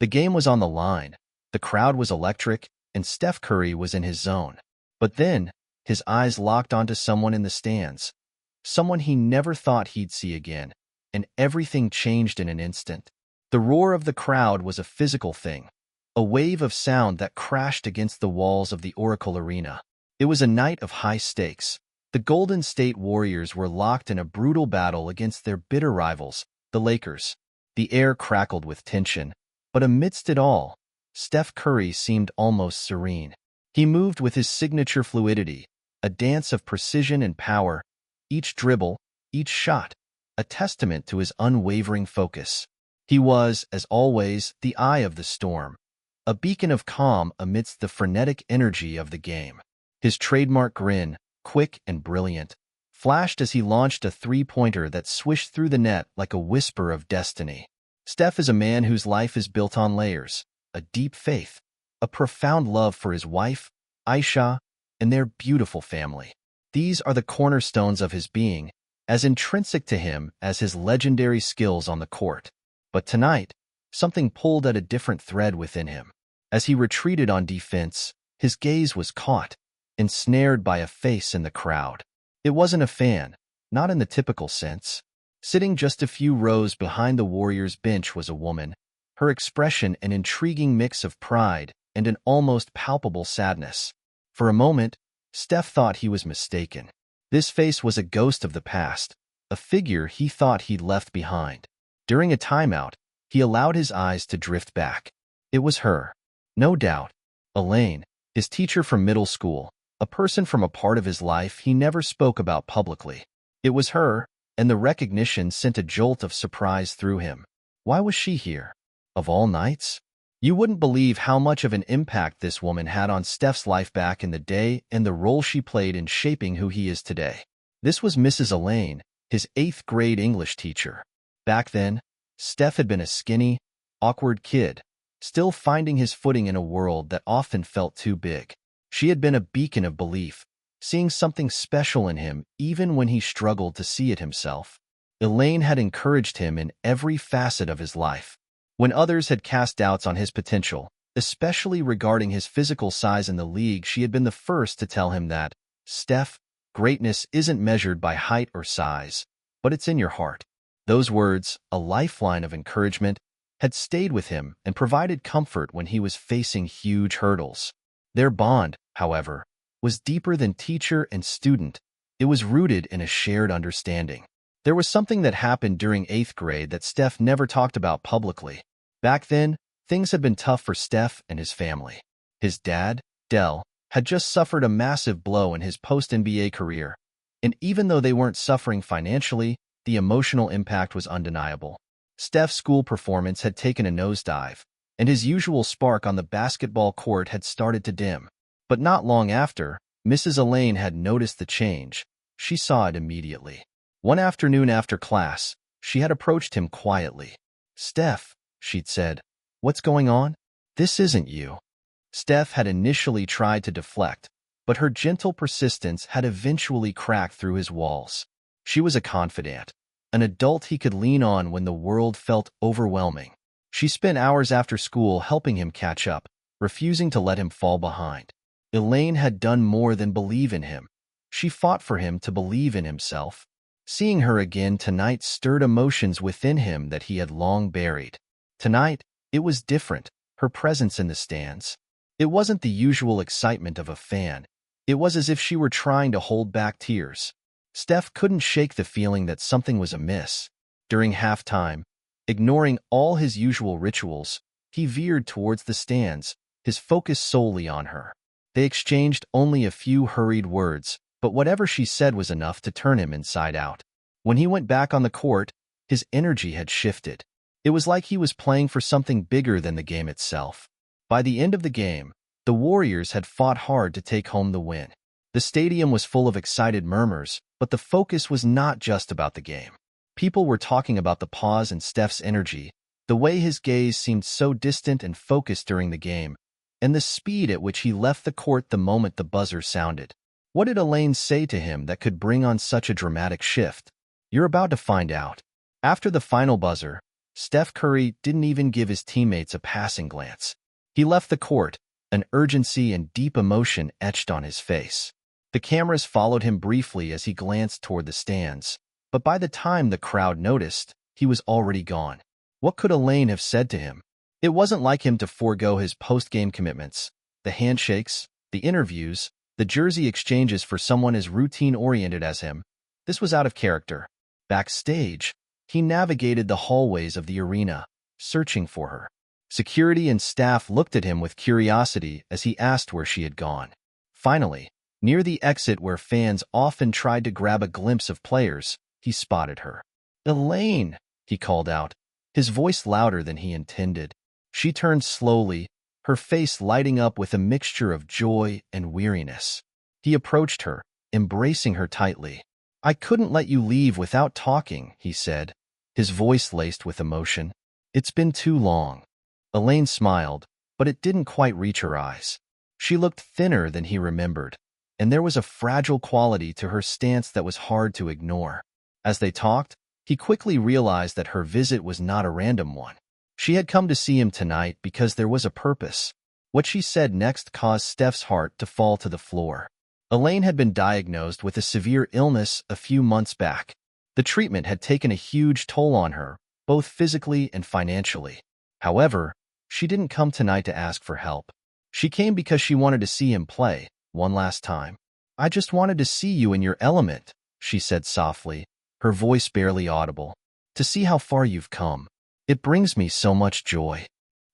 The game was on the line, the crowd was electric, and Steph Curry was in his zone. But then, his eyes locked onto someone in the stands, someone he never thought he'd see again, and everything changed in an instant. The roar of the crowd was a physical thing, a wave of sound that crashed against the walls of the Oracle Arena. It was a night of high stakes. The Golden State Warriors were locked in a brutal battle against their bitter rivals, the Lakers. The air crackled with tension, but amidst it all, Steph Curry seemed almost serene. He moved with his signature fluidity, a dance of precision and power, each dribble, each shot, a testament to his unwavering focus. He was, as always, the eye of the storm, a beacon of calm amidst the frenetic energy of the game. His trademark grin, quick and brilliant, flashed as he launched a three-pointer that swished through the net like a whisper of destiny. Steph is a man whose life is built on layers, a deep faith, a profound love for his wife, Aisha, and their beautiful family. These are the cornerstones of his being, as intrinsic to him as his legendary skills on the court. But tonight, something pulled at a different thread within him. As he retreated on defense, his gaze was caught, ensnared by a face in the crowd. It wasn't a fan, not in the typical sense. Sitting just a few rows behind the Warriors' bench was a woman, her expression an intriguing mix of pride and an almost palpable sadness. For a moment, Steph thought he was mistaken. This face was a ghost of the past, a figure he thought he'd left behind. During a timeout, he allowed his eyes to drift back. It was her. No doubt. Elaine, his teacher from middle school, a person from a part of his life he never spoke about publicly. It was her, and the recognition sent a jolt of surprise through him. Why was she here? Of all nights? You wouldn't believe how much of an impact this woman had on Steph's life back in the day and the role she played in shaping who he is today. This was Mrs. Elaine, his 8th grade English teacher. Back then, Steph had been a skinny, awkward kid, still finding his footing in a world that often felt too big. She had been a beacon of belief, seeing something special in him even when he struggled to see it himself. Elaine had encouraged him in every facet of his life. When others had cast doubts on his potential, especially regarding his physical size in the league, she had been the first to tell him that, "Steph, greatness isn't measured by height or size, but it's in your heart." Those words, a lifeline of encouragement, had stayed with him and provided comfort when he was facing huge hurdles. Their bond, however, was deeper than teacher and student. It was rooted in a shared understanding. There was something that happened during 8th grade that Steph never talked about publicly. Back then, things had been tough for Steph and his family. His dad, Dell, had just suffered a massive blow in his post-NBA career, and even though they weren't suffering financially, the emotional impact was undeniable. Steph's school performance had taken a nosedive, and his usual spark on the basketball court had started to dim. But not long after, Mrs. Elaine had noticed the change. She saw it immediately. One afternoon after class, she had approached him quietly. "Steph," she'd said, "what's going on? This isn't you." Steph had initially tried to deflect, but her gentle persistence had eventually cracked through his walls. She was a confidant, an adult he could lean on when the world felt overwhelming. She spent hours after school helping him catch up, refusing to let him fall behind. Elaine had done more than believe in him. She fought for him to believe in himself. Seeing her again tonight stirred emotions within him that he had long buried. Tonight, it was different, her presence in the stands. It wasn't the usual excitement of a fan. It was as if she were trying to hold back tears. Steph couldn't shake the feeling that something was amiss. During halftime, ignoring all his usual rituals, he veered towards the stands, his focus solely on her. They exchanged only a few hurried words, but whatever she said was enough to turn him inside out. When he went back on the court, his energy had shifted. It was like he was playing for something bigger than the game itself. By the end of the game, the Warriors had fought hard to take home the win. The stadium was full of excited murmurs, but the focus was not just about the game. People were talking about the pause in Steph's energy, the way his gaze seemed so distant and focused during the game, and the speed at which he left the court the moment the buzzer sounded. What did Elaine say to him that could bring on such a dramatic shift? You're about to find out. After the final buzzer, Steph Curry didn't even give his teammates a passing glance. He left the court, an urgency and deep emotion etched on his face. The cameras followed him briefly as he glanced toward the stands, but by the time the crowd noticed, he was already gone. What could Elaine have said to him? It wasn't like him to forego his post-game commitments, the handshakes, the interviews, the jersey exchanges for someone as routine-oriented as him. This was out of character. Backstage, he navigated the hallways of the arena, searching for her. Security and staff looked at him with curiosity as he asked where she had gone. Finally, near the exit where fans often tried to grab a glimpse of players, he spotted her. "Elaine!" he called out, his voice louder than he intended. She turned slowly, her face lighting up with a mixture of joy and weariness. He approached her, embracing her tightly. "I couldn't let you leave without talking," he said, his voice laced with emotion. "It's been too long." Elaine smiled, but it didn't quite reach her eyes. She looked thinner than he remembered, and there was a fragile quality to her stance that was hard to ignore. As they talked, he quickly realized that her visit was not a random one. She had come to see him tonight because there was a purpose. What she said next caused Steph's heart to fall to the floor. Elaine had been diagnosed with a severe illness a few months back. The treatment had taken a huge toll on her, both physically and financially. However, she didn't come tonight to ask for help. She came because she wanted to see him play, one last time. "I just wanted to see you in your element," she said softly, her voice barely audible. "To see how far you've come. It brings me so much joy."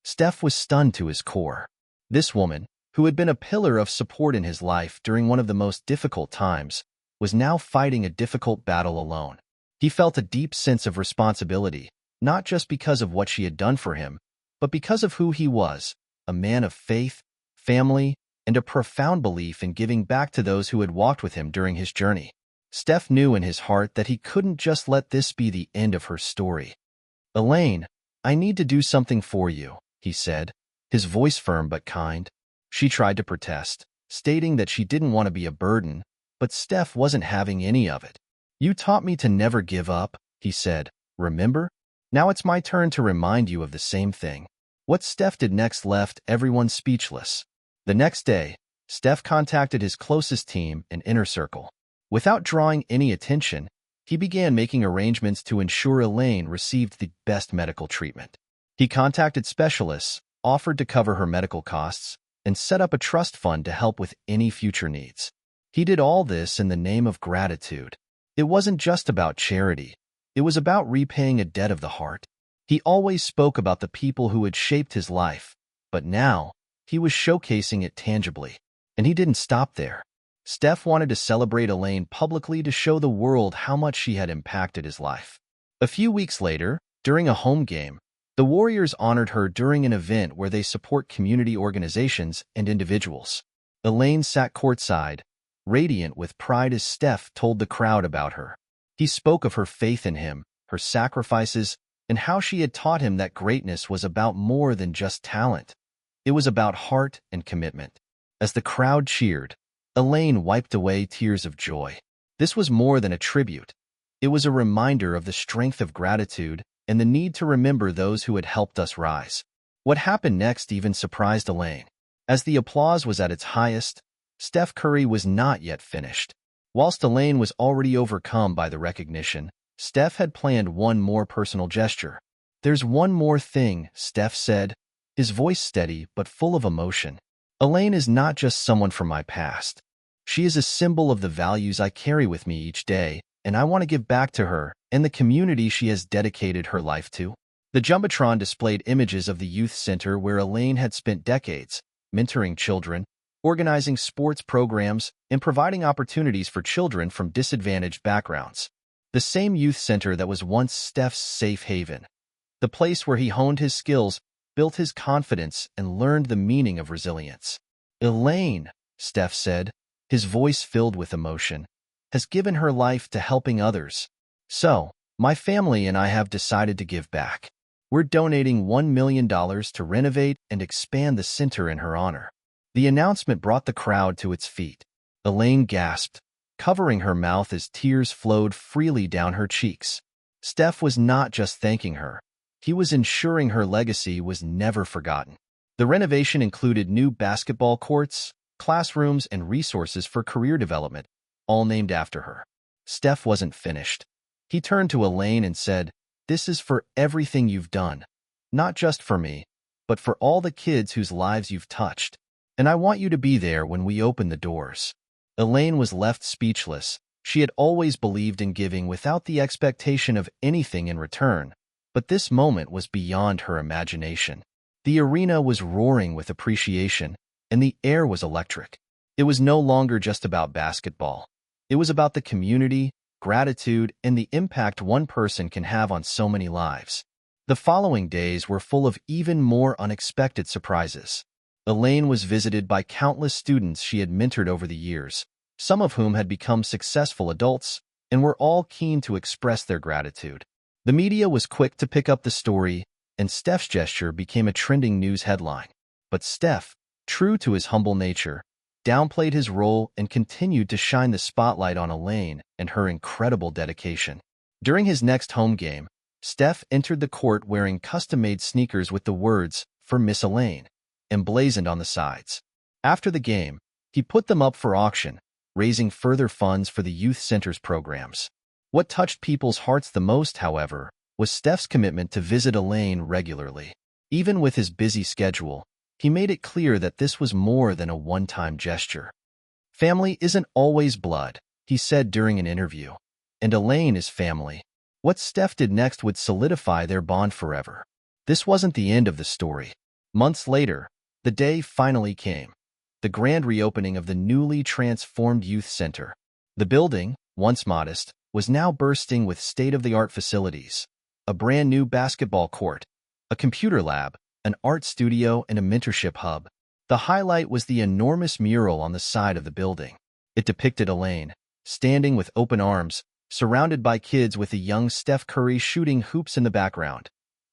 Steph was stunned to his core. This woman, who had been a pillar of support in his life during one of the most difficult times, was now fighting a difficult battle alone. He felt a deep sense of responsibility, not just because of what she had done for him, but because of who he was, a man of faith, family, and a profound belief in giving back to those who had walked with him during his journey. Steph knew in his heart that he couldn't just let this be the end of her story. "Elaine, I need to do something for you," he said, his voice firm but kind. She tried to protest, stating that she didn't want to be a burden, but Steph wasn't having any of it. "You taught me to never give up," he said, "remember? Now it's my turn to remind you of the same thing." What Steph did next left everyone speechless. The next day, Steph contacted his closest team and inner circle. Without drawing any attention, he began making arrangements to ensure Elaine received the best medical treatment. He contacted specialists, offered to cover her medical costs, and set up a trust fund to help with any future needs. He did all this in the name of gratitude. It wasn't just about charity. It was about repaying a debt of the heart. He always spoke about the people who had shaped his life, but now he was showcasing it tangibly. And he didn't stop there. Steph wanted to celebrate Elaine publicly to show the world how much she had impacted his life. A few weeks later, during a home game, the Warriors honored her during an event where they support community organizations and individuals. Elaine sat courtside, radiant with pride as Steph told the crowd about her. He spoke of her faith in him, her sacrifices, and how she had taught him that greatness was about more than just talent. It was about heart and commitment. As the crowd cheered, Elaine wiped away tears of joy. This was more than a tribute. It was a reminder of the strength of gratitude and the need to remember those who had helped us rise. What happened next even surprised Elaine. As the applause was at its highest, Steph Curry was not yet finished. Whilst Elaine was already overcome by the recognition, Steph had planned one more personal gesture. "There's one more thing," Steph said, his voice steady but full of emotion. "Elaine is not just someone from my past. She is a symbol of the values I carry with me each day, and I want to give back to her and the community she has dedicated her life to." The Jumbotron displayed images of the youth center where Elaine had spent decades, mentoring children, organizing sports programs, and providing opportunities for children from disadvantaged backgrounds. The same youth center that was once Steph's safe haven. The place where he honed his skills, built his confidence, and learned the meaning of resilience. "Elaine," Steph said, his voice filled with emotion, "has given her life to helping others. So, my family and I have decided to give back. We're donating $1 million to renovate and expand the center in her honor." The announcement brought the crowd to its feet. Elaine gasped, covering her mouth as tears flowed freely down her cheeks. Steph was not just thanking her. He was ensuring her legacy was never forgotten. The renovation included new basketball courts, classrooms, and resources for career development, all named after her. Steph wasn't finished. He turned to Elaine and said, "This is for everything you've done. Not just for me, but for all the kids whose lives you've touched. And I want you to be there when we open the doors." Elaine was left speechless. She had always believed in giving without the expectation of anything in return, but this moment was beyond her imagination. The arena was roaring with appreciation, and the air was electric. It was no longer just about basketball. It was about the community, gratitude, and the impact one person can have on so many lives. The following days were full of even more unexpected surprises. Elaine was visited by countless students she had mentored over the years, some of whom had become successful adults and were all keen to express their gratitude. The media was quick to pick up the story, and Steph's gesture became a trending news headline. But Steph, true to his humble nature, downplayed his role and continued to shine the spotlight on Elaine and her incredible dedication. During his next home game, Steph entered the court wearing custom-made sneakers with the words, "For Miss Elaine," emblazoned on the sides. After the game, he put them up for auction, raising further funds for the youth center's programs. What touched people's hearts the most, however, was Steph's commitment to visit Elaine regularly. Even with his busy schedule, he made it clear that this was more than a one-time gesture. "Family isn't always blood," he said during an interview, "and Elaine is family." What Steph did next would solidify their bond forever. This wasn't the end of the story. Months later, the day finally came. The grand reopening of the newly transformed youth center. The building, once modest, was now bursting with state-of-the-art facilities. A brand new basketball court, a computer lab, an art studio, and a mentorship hub. The highlight was the enormous mural on the side of the building. It depicted Elaine, standing with open arms, surrounded by kids with a young Steph Curry shooting hoops in the background,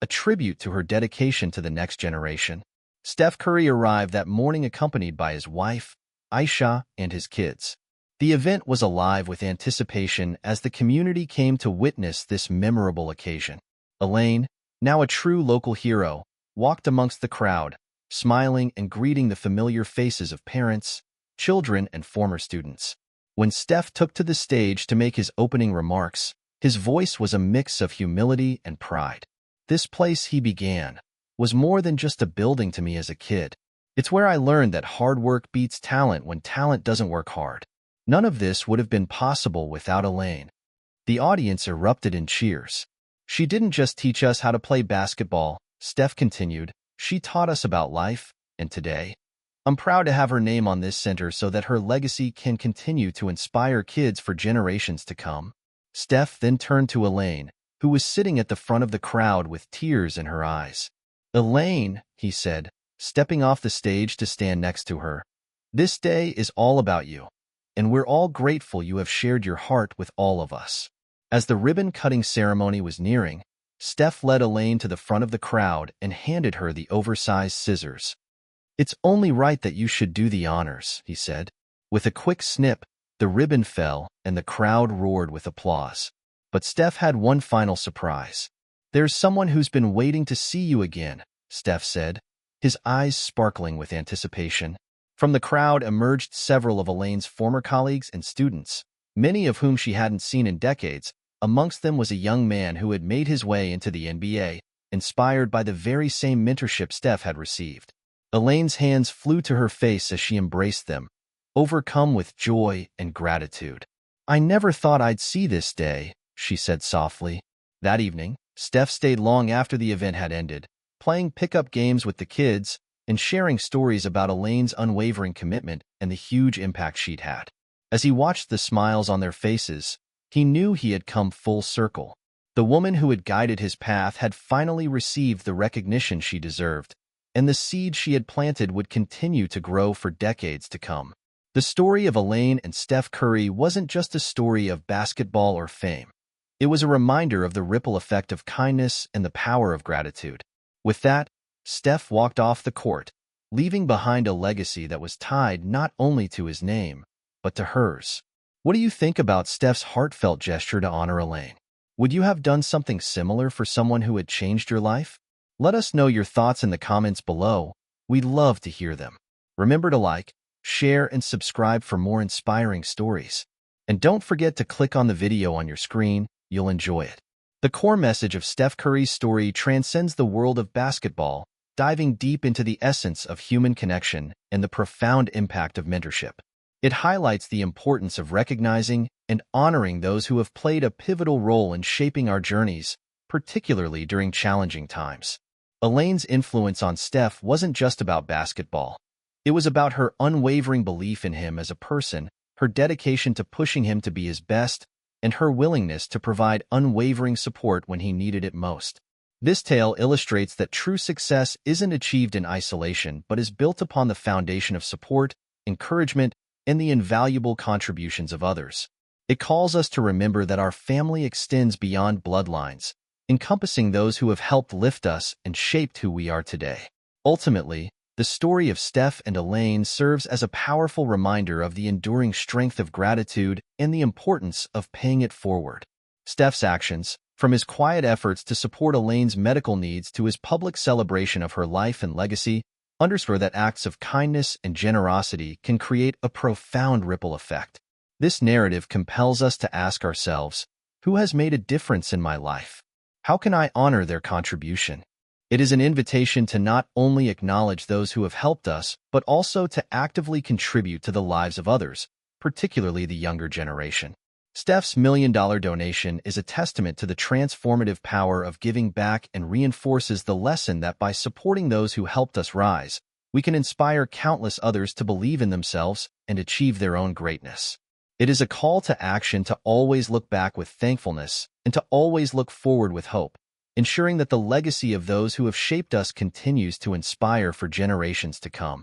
a tribute to her dedication to the next generation. Steph Curry arrived that morning accompanied by his wife, Aisha, and his kids. The event was alive with anticipation as the community came to witness this memorable occasion. Elaine, now a true local hero, walked amongst the crowd, smiling and greeting the familiar faces of parents, children, and former students. When Steph took to the stage to make his opening remarks, his voice was a mix of humility and pride. "This place," he began, "was more than just a building to me as a kid. It's where I learned that hard work beats talent when talent doesn't work hard. None of this would have been possible without Elaine." The audience erupted in cheers. "She didn't just teach us how to play basketball," Steph continued. "She taught us about life and today. I'm proud to have her name on this center so that her legacy can continue to inspire kids for generations to come." Steph then turned to Elaine, who was sitting at the front of the crowd with tears in her eyes. "Elaine," he said, stepping off the stage to stand next to her, "this day is all about you, and we're all grateful you have shared your heart with all of us." As the ribbon-cutting ceremony was nearing, Steph led Elaine to the front of the crowd and handed her the oversized scissors. "It's only right that you should do the honors," he said. With a quick snip, the ribbon fell, and the crowd roared with applause. But Steph had one final surprise. "There's someone who's been waiting to see you again," Steph said, his eyes sparkling with anticipation. From the crowd emerged several of Elaine's former colleagues and students, many of whom she hadn't seen in decades. Amongst them was a young man who had made his way into the NBA, inspired by the very same mentorship Steph had received. Elaine's hands flew to her face as she embraced them, overcome with joy and gratitude. "I never thought I'd see this day," she said softly. That evening, Steph stayed long after the event had ended, playing pickup games with the kids and sharing stories about Elaine's unwavering commitment and the huge impact she'd had. As he watched the smiles on their faces, he knew he had come full circle. The woman who had guided his path had finally received the recognition she deserved, and the seed she had planted would continue to grow for decades to come. The story of Elaine and Steph Curry wasn't just a story of basketball or fame. It was a reminder of the ripple effect of kindness and the power of gratitude. With that, Steph walked off the court, leaving behind a legacy that was tied not only to his name, but to hers. What do you think about Steph's heartfelt gesture to honor Elaine? Would you have done something similar for someone who had changed your life? Let us know your thoughts in the comments below. We'd love to hear them. Remember to like, share, and subscribe for more inspiring stories. And don't forget to click on the video on your screen. You'll enjoy it. The core message of Steph Curry's story transcends the world of basketball, diving deep into the essence of human connection and the profound impact of mentorship. It highlights the importance of recognizing and honoring those who have played a pivotal role in shaping our journeys, particularly during challenging times. Elaine's influence on Steph wasn't just about basketball. It was about her unwavering belief in him as a person, her dedication to pushing him to be his best, and her willingness to provide unwavering support when he needed it most. This tale illustrates that true success isn't achieved in isolation but is built upon the foundation of support, encouragement, and the invaluable contributions of others. It calls us to remember that our family extends beyond bloodlines, encompassing those who have helped lift us and shaped who we are today. Ultimately, the story of Steph and Elaine serves as a powerful reminder of the enduring strength of gratitude and the importance of paying it forward. Steph's actions, from his quiet efforts to support Elaine's medical needs to his public celebration of her life and legacy, underscore that acts of kindness and generosity can create a profound ripple effect. This narrative compels us to ask ourselves, who has made a difference in my life? How can I honor their contribution? It is an invitation to not only acknowledge those who have helped us, but also to actively contribute to the lives of others, particularly the younger generation. Steph's $1 million donation is a testament to the transformative power of giving back and reinforces the lesson that by supporting those who helped us rise, we can inspire countless others to believe in themselves and achieve their own greatness. It is a call to action to always look back with thankfulness and to always look forward with hope, ensuring that the legacy of those who have shaped us continues to inspire for generations to come.